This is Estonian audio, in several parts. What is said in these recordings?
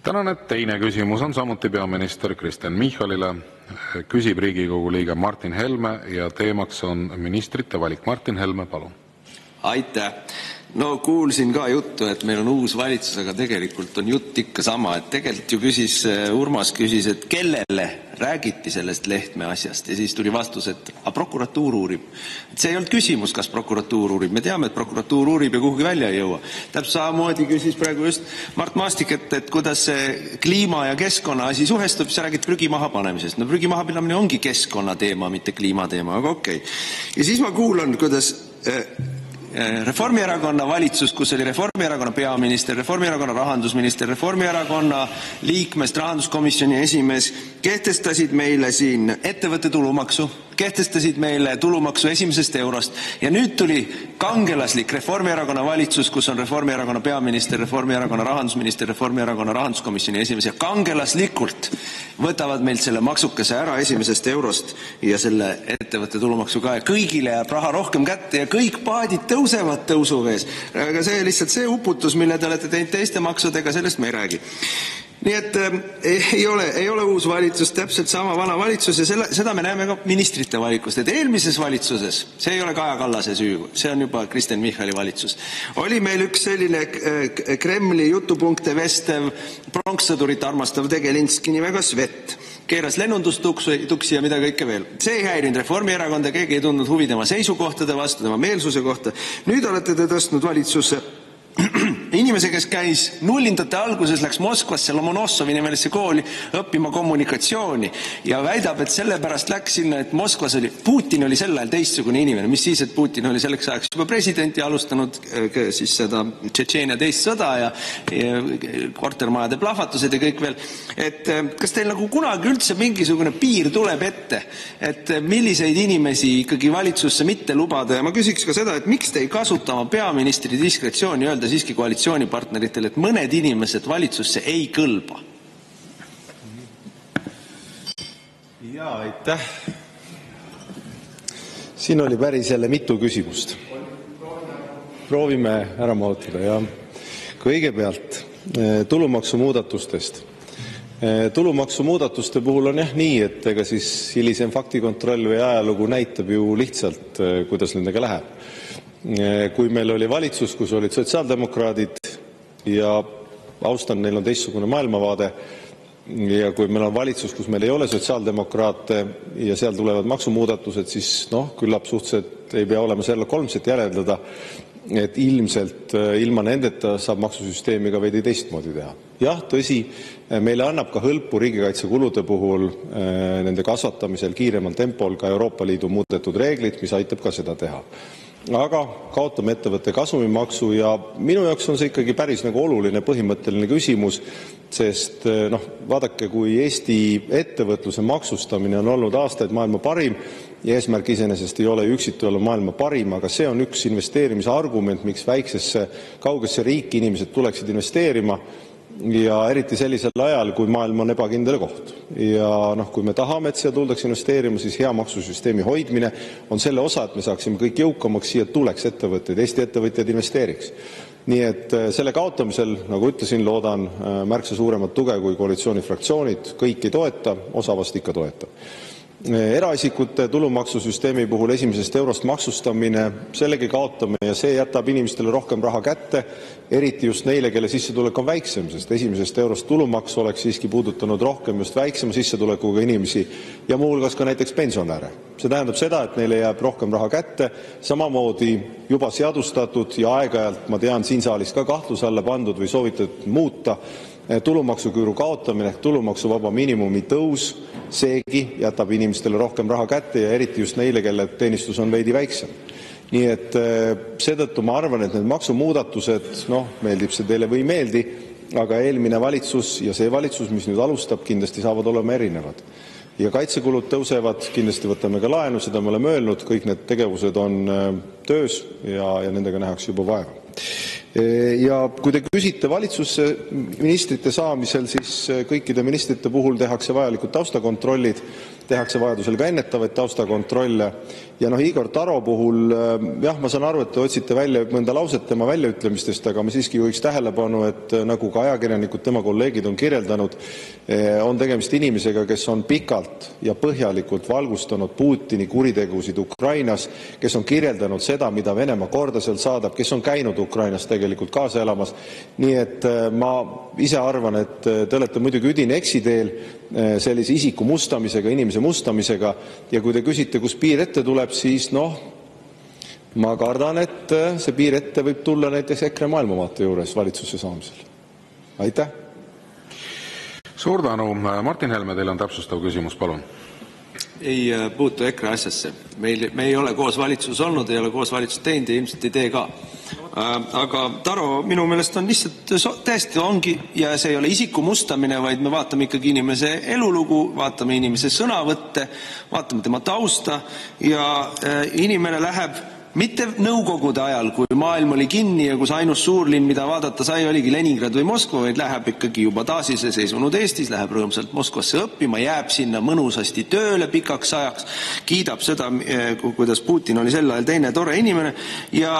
Tänane teine küsimus on samuti peaminister Kristen Michalile. Küsib Riigikogu liige Martin Helme ja teemaks on ministrite valik. Martin Helme, palun. Aitäh! No kuulsin ka juttu, et meil on uus valitsus, aga tegelikult on jutt ikka sama. Et tegelikult ju Urmas küsis, et kellele räägiti sellest Lehtme asjast ja siis tuli vastus, et prokuratuur uurib. Et see ei olnud küsimus, kas prokuratuur uurib. Me teame, et prokuratuur uurib ja kuhugi välja ei jõua. Täpselt samamoodi küsis praegu just Mart Maastik, et kuidas see kliima ja keskkonna asi suhestub, sa räägid prügi maha panemisest. No prügi maha panemine ongi keskkonna teema, mitte kliima teema, aga okei. Ja siis ma kuulan, kuidas Reformierakonna valitsus, kus oli Reformierakonna peaminister, Reformierakonna rahandusminister, Reformierakonna liikmest rahanduskomisjoni esimees kehtestasid meile siin ettevõtte tulumaksu, kehtestasid meile tulumaksu esimesest eurost ja nüüd tuli kangelaslik Reformierakonna valitsus, kus on Reformierakonna peaminister, Reformierakonna rahandusminister, Reformierakonna rahanduskomisjoni esimees ja kangelaslikult võtavad meilt selle maksukese ära esimesest eurost ja selle ettevõtte tulumaksu ka ja kõigile jääb raha rohkem kätte ja kõik paadid tõusevad tõusuvees. Aga see lihtsalt see uputus, mille te olete teinud teiste maksudega, sellest me ei räägi. Nii et ei ole uus valitsus, täpselt sama vana valitsus ja seda me näeme ka ministrite valikust, et eelmises valitsuses, see ei ole Kaja Kallase süü, see on juba Kristen Michali valitsus, oli meil üks selline Kremli jutupunkte vestev pronkssõdurit armastav tegelinski nimega Svet, keeras lennundustuksi ja mida kõike veel. See ei häirinud Reformierakonda, keegi ei tundnud huvi tema seisukohtade vastu, tema meelsuse kohta. Nüüd olete te tõstnud valitsusse inimese, kes käis nullindate alguses, läks Moskvasse Lomonossovi nimelisse kooli õppima kommunikatsiooni ja väidab, et sellepärast läks sinna, et Moskvas oli, Putin oli sel ajal teistsugune inimene, mis siis, et Putin oli selleks ajaks juba president ja alustanud siis seda Tšetšeenia teist sõda ja kortermajade plahvatused ja kõik veel. Et kas teil nagu kunagi üldse mingisugune piir tuleb ette, et milliseid inimesi ikkagi valitsusse mitte lubada ja ma küsiks ka seda, et miks te ei kasuta oma peaministri diskretsiooni öelda siiski koalitsioonipartneritele, et mõned inimesed valitsusse ei kõlba? Jaa, aitäh. Siin oli päris jälle mitu küsimust. Proovime ära mahutada. Ja kõigepealt tulumaksumuudatustest. Tulumaksumuudatuste puhul on jah nii, et ega siis hilisem faktikontroll või ajalugu näitab ju lihtsalt, kuidas nendega läheb. Kui meil oli valitsus, kus olid sotsiaaldemokraadid ja austan, neil on teistsugune maailmavaade ja kui meil on valitsus, kus meil ei ole sotsiaaldemokraate ja seal tulevad maksumuudatused, siis küllap suhteliselt ei pea olema selle kolmset järeldada, et ilmselt ilma nendeta saab maksusüsteemi ka veidi teistmoodi teha. Jah, tõsi, meile annab ka hõlpu riigikaitsekulude puhul nende kasvatamisel kiiremal tempol ka Euroopa Liidu muudetud reeglid, mis aitab ka seda teha. Aga kaotame ettevõtte kasumimaksu ja minu jaoks on see ikkagi päris nagu oluline põhimõtteline küsimus, sest vaadake, kui Eesti ettevõtluse maksustamine on olnud aastaid maailma parim ja eesmärk iseenesest ei ole üksitu olla maailma parim, aga see on üks investeerimise argument, miks väiksesse kaugesse riiki inimesed tuleksid investeerima ja eriti sellisel ajal, kui maailm on ebakindel koht. Ja kui me tahame, et siia tuldaks investeerima, siis hea maksusüsteemi hoidmine on selle osa, et me saaksime kõik jõukamaks, siia tuleks ettevõtteid, Eesti ettevõtjad investeeriks. Nii et selle kaotamisel, nagu ütlesin, loodan märksa suuremat tuge kui koalitsioonifraktsioonid, kõik ei toeta, osa vast ikka toetab. Eraisikute tulumaksusüsteemi puhul esimesest eurost maksustamine, sellegi kaotame ja see jätab inimestele rohkem raha kätte, eriti just neile, kelle sissetulek on väiksem, sest esimesest eurost tulumaks oleks siiski puudutanud rohkem just väiksema sissetulekuga inimesi ja muuhulgas ka näiteks pensionäre. See tähendab seda, et neile jääb rohkem raha kätte, samamoodi juba seadustatud ja aeg-ajalt, ma tean, siin saalis ka kahtluse alla pandud või soovitud muuta tulumaksuküüru kaotamine ehk tulumaksuvaba miinimumi tõus, seegi jätab inimestele rohkem raha kätte ja eriti just neile, kelle teenistus on veidi väiksem. Nii et seetõttu ma arvan, et need maksumuudatused, meeldib see teile või ei meeldi, aga eelmine valitsus ja see valitsus, mis nüüd alustab, kindlasti saavad olema erinevad. Ja kaitsekulud tõusevad, kindlasti võtame ka laenu, seda me oleme öelnud, kõik need tegevused on töös ja nendega nähakse juba vaeva. Ja kui te küsite valitsusse ministrite saamisel, siis kõikide ministrite puhul tehakse vajalikud taustakontrollid tehakse vajadusel ka ennetavaid taustakontrolle. Ja Igor Taro puhul, jah, ma saan aru, et te otsite välja mõnda lauset tema väljaütlemistest, aga ma siiski juhiks tähelepanu, et nagu ka ajakirjanikud, tema kolleegid on kirjeldanud, on tegemist inimesega, kes on pikalt ja põhjalikult valgustanud Putini kuritegusid Ukrainas, kes on kirjeldanud seda, mida Venemaa korda seal saadab, kes on käinud Ukrainas tegelikult kaasa elamas. Nii et ma ise arvan, et te olete muidugi üdine eksiteel sellise isiku mustamisega, inimese mustamisega, ja kui te küsite, kus piir ette tuleb, siis ma kardan, et see piir ette võib tulla näiteks EKRE maailmavaate juures valitsusse saamisel. Aitäh! Suur tänu. Martin Helme, teil on täpsustav küsimus, palun. Ei puutu EKRE asjasse. Me ei ole koos valitsus olnud, ei ole koos valitsus teinud ja ilmselt ei tee ka. Aga Taro minu meelest on lihtsalt täiesti ongi, ja see ei ole isiku mustamine, vaid me vaatame ikkagi inimese elulugu, vaatame inimese sõnavõtte, vaatame tema tausta ja inimene läheb mitte nõukogude ajal, kui maailm oli kinni ja kus ainus suurlinn, mida vaadata sai, oligi Leningrad või Moskva, vaid läheb ikkagi juba taasiseseisvunud Eestis, läheb rõõmsalt Moskvasse õppima, jääb sinna mõnusasti tööle pikaks ajaks, kiidab seda, kuidas Putin oli sel ajal teine tore inimene ja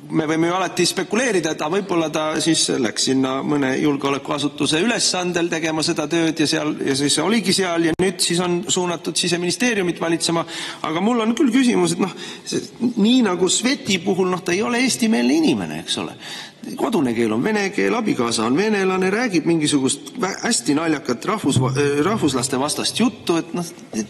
me võime ju alati spekuleerida, et võib-olla ta siis läks sinna mõne julgeolekuasutuse ülesandel tegema seda tööd ja siis oligi seal ja nüüd siis on suunatud Siseministeeriumit valitsema. Aga mul on küll küsimus, et nii nagu Sveti puhul, ta ei ole eestimeelne inimene, eks ole. Kodune keel on vene keel, abikaasa on venelane, räägib mingisugust hästi naljakat rahvuslaste vastast juttu, et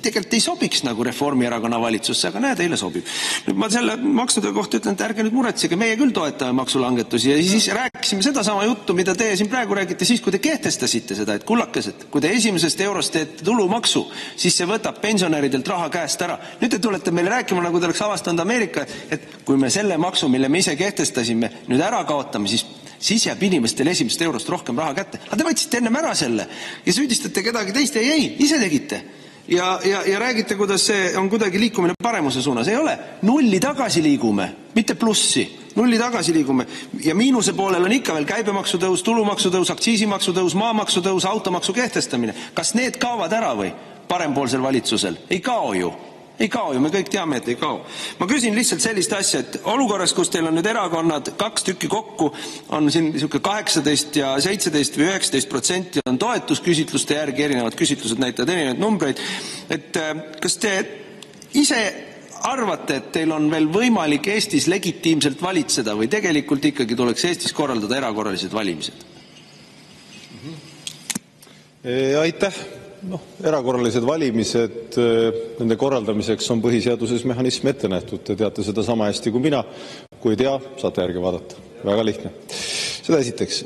tegelikult ei sobiks nagu Reformierakonna valitsusse, aga näed, eile sobib. Nüüd ma selle maksude kohta ütlen, et ärge nüüd muretsege, meie küll toetame maksulangetusi ja siis rääkisime sedasama juttu, mida teie siin praegu räägite siis, kui te kehtestasite seda, et kullakesed, kui te esimesest eurost teete tulumaksu, siis see võtab pensionäridelt raha käest ära. Nüüd te tulete meile rääkima, nagu te oleks avastanud Ameerika, et kui me selle maksu, mille me ise kehtestasime, nüüd ära kaotame, siis jääb inimestele esimesest eurost rohkem raha kätte. Aga te võtsite ennem ära selle ja süüdistate kedagi teist. Ei, ise tegite. Ja räägite, kuidas see on kuidagi liikumine paremuse suunas. Ei ole. Nulli tagasi liigume, mitte plussi. Nulli tagasi liigume. Ja miinuse poolel on ikka veel käibemaksutõus, tulumaksutõus, aktsiisimaksutõus, maamaksutõus, automaksu kehtestamine. Kas need kaovad ära või parempoolsel valitsusel? Ei kao ju. Ei kao ju, me kõik teame, et ei kao. Ma küsin lihtsalt sellist asja, et olukorras, kus teil on nüüd erakonnad 2 tükki kokku, on siin 18 ja 17 või 19% on toetusküsitluste järgi, erinevad küsitlused näitavad erinevaid numbreid, et kas te ise arvate, et teil on veel võimalik Eestis legitiimselt valitseda või tegelikult ikkagi tuleks Eestis korraldada erakorralised valimised? Aitäh! Erakorralised valimised, nende korraldamiseks on põhiseaduses mehhanism ette nähtud. Te teate seda sama hästi kui mina. Kui ei tea, saate järgi vaadata. Väga lihtne. Seda esiteks.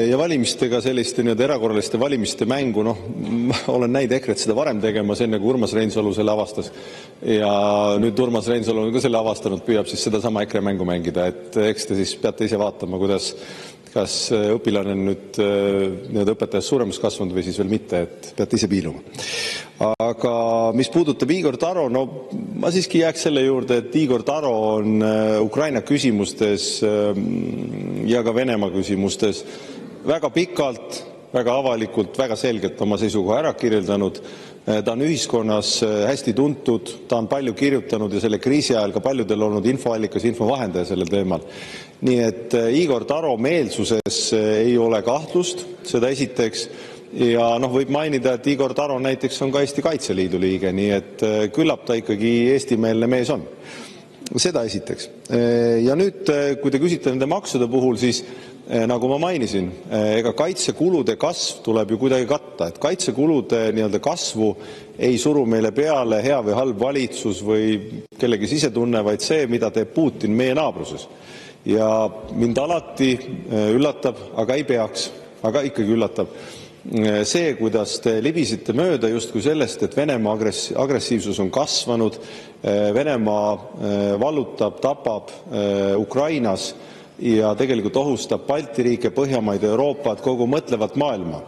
Ja valimistega selliste erakorraliste valimiste mängu, ma olen näinud EKRE-t seda varem tegema, see enne kui Urmas Reinsalu selle avastas. Ja nüüd Urmas Reinsalu on ka selle avastanud, püüab siis seda sama EKRE mängu mängida. Et eks te siis peate ise vaatama, kas õpilane on nüüd õpetajast suuremaks kasvanud või siis veel mitte, et peate ise piiluma. Aga mis puudutab Igor Taro, ma siiski jääks selle juurde, et Igor Taro on Ukraina küsimustes ja ka Venemaa küsimustes väga pikalt, väga avalikult, väga selgelt oma seisukoha ära kirjeldanud. Ta on ühiskonnas hästi tuntud, ta on palju kirjutanud ja selle kriisi ajal ka paljudel olnud infoallikas, infovahendaja sellel teemal. Nii et Igor Taro meelsuses ei ole kahtlust, seda esiteks. Ja võib mainida, et Igor Taro näiteks on ka Eesti Kaitseliidu liige, nii et küllap ta ikkagi eestimeelne mees on. Seda esiteks. Ja nüüd, kui te küsite nende maksude puhul, siis nagu ma mainisin, ega kaitsekulude kasv tuleb ju kuidagi katta, et kaitsekulude kasvu ei suru meile peale hea või halb valitsus või kellegi sisetunne, vaid see, mida teeb Putin meie naabruses. Ja mind alati üllatab, aga ei peaks, aga ikkagi üllatab see, kuidas te libisite mööda justkui sellest, et Venemaa agressiivsus on kasvanud, Venemaa vallutab, tapab Ukrainas ja tegelikult ohustab Balti riike, Põhjamaid, Euroopat, kogu mõtlevat maailma.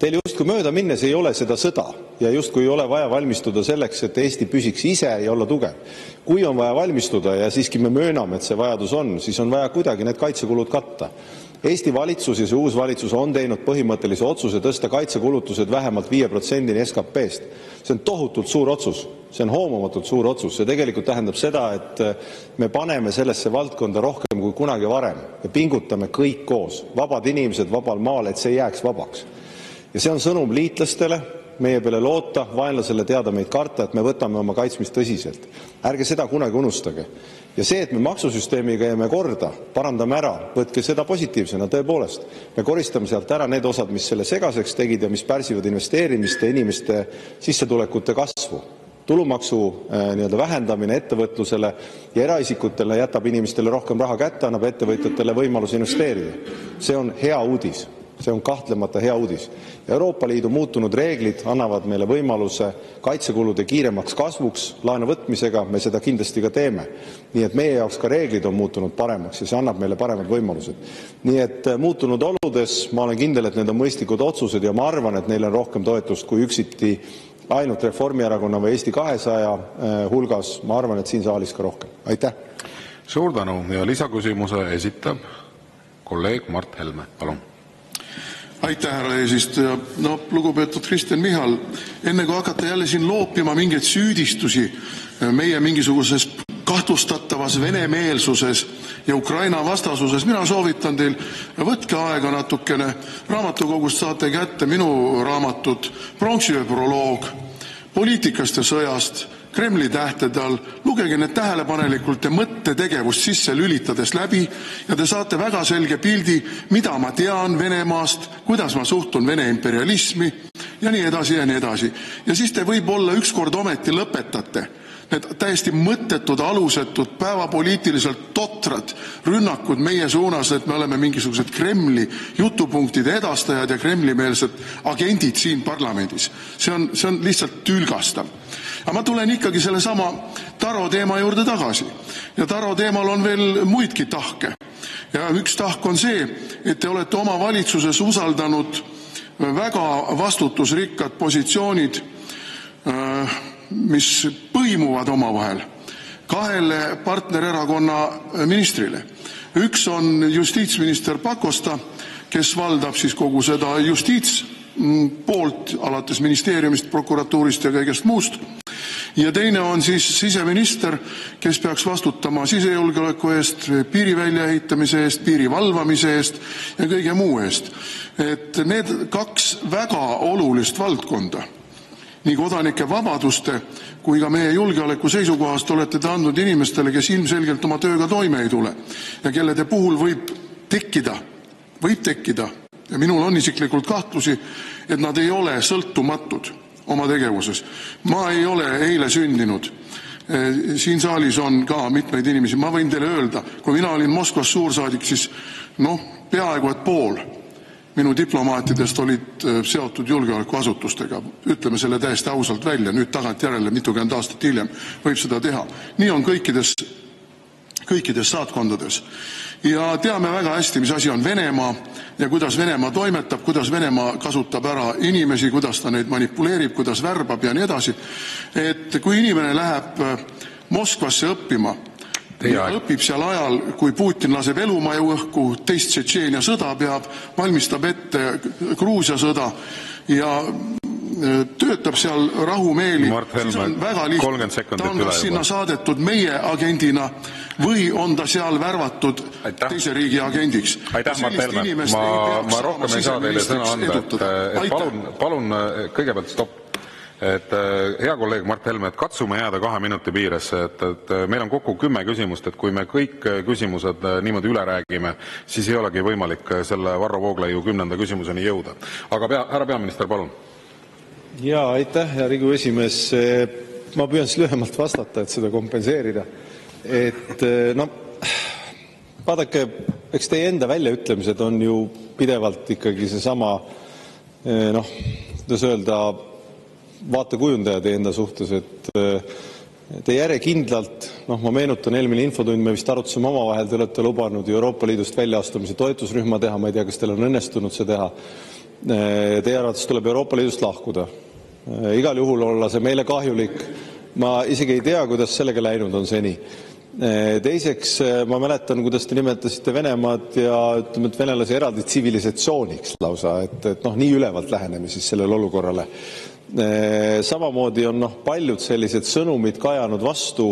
Teil justkui mööda minnes ei ole seda sõda ja justkui ei ole vaja valmistuda selleks, et Eesti püsiks ise ja olla tugev. Kui on vaja valmistuda ja siiski me mööname, et see vajadus on, siis on vaja kuidagi need kaitsekulud katta. Eesti valitsus ja see uus valitsus on teinud põhimõttelise otsuse tõsta kaitsekulutused vähemalt 5%-ni SKP-st. See on tohutult suur otsus, see on hoomamatult suur otsus. See tegelikult tähendab seda, et me paneme sellesse valdkonda rohkem kui kunagi varem ja pingutame kõik koos, vabad inimesed vabal maal, et see jääks vabaks. Ja see on sõnum liitlastele, meie peale loota, vaenlasele teada meid karta, et me võtame oma kaitsmist tõsiselt. Ärge seda kunagi unustage. Ja see, et me maksusüsteemiga jääme korda, parandame ära, võtke seda positiivsena, tõepoolest. Me koristame sealt ära need osad, mis selle segaseks tegid ja mis pärsivad investeerimist ja inimeste sissetulekute kasvu. Tulumaksu vähendamine ettevõtlusele ja eraisikutele jätab inimestele rohkem raha kätte, annab ettevõtjatele võimaluse investeerida. See on hea uudis. See on kahtlemata hea uudis. Euroopa Liidu muutunud reeglid annavad meile võimaluse kaitsekulude kiiremaks kasvuks laenu võtmisega, me seda kindlasti ka teeme. Nii et meie jaoks ka reeglid on muutunud paremaks ja see annab meile paremad võimalused. Nii et muutunud oludes ma olen kindel, et need on mõistlikud otsused ja ma arvan, et neil on rohkem toetust kui üksiti ainult Reformierakonna või Eesti 200 hulgas. Ma arvan, et siin saalis ka rohkem. Aitäh! Suur tänu ja lisaküsimuse esitab kolleeg Mart Helme. Palun! Aitäh, härra eesistuja. No, lugupeetud Kristen Michal, enne kui hakata jälle siin loopima mingeid süüdistusi meie mingisuguses kahtlustatavas venemeelsuses ja Ukraina vastasuses, mina soovitan teil, võtke aega natukene, raamatukogust saate kätte minu raamatut Pronksiöö proloog, poliitikast ja sõjast, Kremli tähtede all, lugege need tähelepanelikult ja mõttetegevust sisse lülitades läbi ja te saate väga selge pildi, mida ma tean Venemaast, kuidas ma suhtun Vene imperialismi ja nii edasi ja nii edasi. Ja siis te võib-olla ükskord ometi lõpetate need täiesti mõttetud, alusetud, päevapoliitiliselt totrad rünnakud meie suunas, et me oleme mingisugused Kremli jutupunktide edastajad ja kremlimeelsed agendid siin parlamendis. See on lihtsalt tülgastav. Aga ma tulen ikkagi selle sama Taro teema juurde tagasi. Ja Taro teemal on veel muidki tahke. Ja üks tahk on see, et te olete oma valitsuses usaldanud väga vastutusrikkad positsioonid, mis põimuvad omavahel kahele partnererakonna ministrile. Üks on justiitsminister Pakosta, kes valdab siis kogu seda justiitspoolt alates ministeeriumist, prokuratuurist ja kõigest muust. Ja teine on siis siseminister, kes peaks vastutama sisejulgeoleku eest, piiri väljaehitamise eest, piiri valvamise eest ja kõige muu eest. Et need kaks väga olulist valdkonda, nii kodanike vabaduste kui ka meie julgeoleku seisukohast olete te andnud inimestele, kes ilmselgelt oma tööga toime ei tule ja kellede puhul võib tekkida ja minul on isiklikult kahtlusi, et nad ei ole sõltumatud oma tegevuses. Ma ei ole eile sündinud. Siin saalis on ka mitmeid inimesi. Ma võin teile öelda, kui mina olin Moskvas suursaadik, siis peaaegu et pool minu diplomaatidest olid seotud julgeolekuasutustega. Ütleme selle täiesti ausalt välja, nüüd tagantjärele mitukümmend aastat hiljem võib seda teha. Nii on kõikides saatkondades. Ja teame väga hästi, mis asi on Venemaa ja kuidas Venemaa toimetab, kuidas Venemaa kasutab ära inimesi, kuidas ta neid manipuleerib, kuidas värbab ja nii edasi. Et kui inimene läheb Moskvasse õppima, ja õpib seal ajal, kui Putin laseb elumaju õhku, teist Tšetšeenia sõda peab, valmistab ette Gruusia sõda ja töötab seal rahumeeli, siis on väga lihtne. Ta on kas sinna saadetud meie agendina või on ta seal värvatud teise riigi agendiks. Aitäh, Mart Helme. Ma rohkem ei saa teile sõna anda. Palun kõigepealt stopp. Et hea kolleeg Mart Helme, et katsume jääda 2 minuti piiresse, et meil on kokku 10 küsimust, et kui me kõik küsimused niimoodi üle räägime, siis ei olegi võimalik selle Varro Vooglaiu 10. küsimuseni jõuda. Aga härra peaminister, palun. Jaa, aitäh, hea Riigikogu esimees. Ma püüan siis lühemalt vastata, et seda kompenseerida. Et vaadake, eks teie enda väljaütlemised on ju pidevalt ikkagi seesama, kuidas öelda, vaatekujundaja teie enda suhtes, et te järjekindlalt, ma meenutan eelmine infotund, me vist arutasime omavahel, te olete lubanud Euroopa Liidust väljaastumise toetusrühma teha, ma ei tea, kas teil on õnnestunud see teha. Teie arvates tuleb Euroopa Liidust lahkuda. Igal juhul olla see meile kahjulik. Ma isegi ei tea, kuidas sellega läinud on seni. Teiseks, ma mäletan, kuidas te nimetasite Venemaad ja ütleme, et venelase eraldi tsivilisatsiooniks lausa, et nii ülevalt läheneme siis sellele olukorrale. Samamoodi on paljud sellised sõnumid kajanud vastu,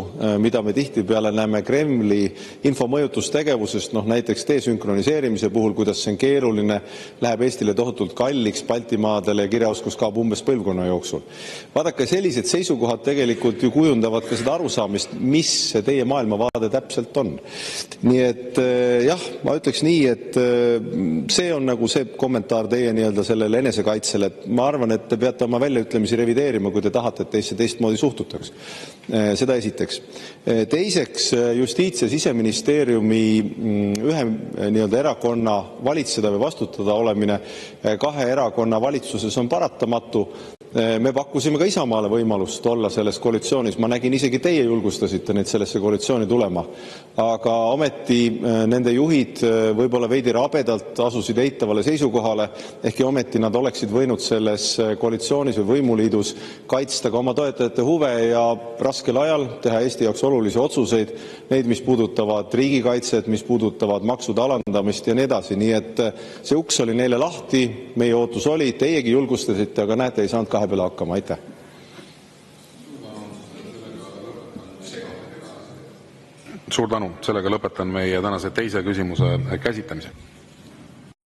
mida me tihtipeale näeme Kremli infomõjutustegevusest, näiteks desünkroniseerimise puhul, kuidas see on keeruline, läheb Eestile tohutult kalliks, Baltimaadele ja kirjaoskus kaob umbes põlvkonna jooksul. Vaadake, sellised seisukohad tegelikult ju kujundavad ka seda arusaamist, mis see teie maailmavaade täpselt on. Nii et jah, ma ütleks nii, et see on nagu see kommentaar teie nii-öelda sellele enesekaitsele, et ma arvan, et te peate oma väljaütlemisi revideerima, kui te tahate, et teisse teistmoodi suhtutaks. Seda esiteks. Teiseks, Justiits- ja Siseministeeriumi ühe nii-öelda erakonna valitseda või vastutada olemine kahe erakonna valitsuses on paratamatu. Me pakkusime ka Isamaale võimalust olla selles koalitsioonis. Ma nägin, isegi teie julgustasite neid sellesse koalitsiooni tulema. Aga ometi nende juhid võib-olla veidi rabedalt asusid eitavale seisukohale, ehkki ometi nad oleksid võinud selles koalitsioonis või võimuliidus kaitsta ka oma toetajate huve ja raskel ajal teha Eesti jaoks olulisi otsuseid, neid, mis puudutavad riigikaitset, mis puudutavad maksude alandamist ja nii edasi. Nii et see uks oli neile lahti, meie ootus oli, teiegi julgustasite, aga näete, ei saanud kahe peale hakkama. Aitäh! Suur tänu. Sellega lõpetan meie tänase teise küsimuse käsitlemise.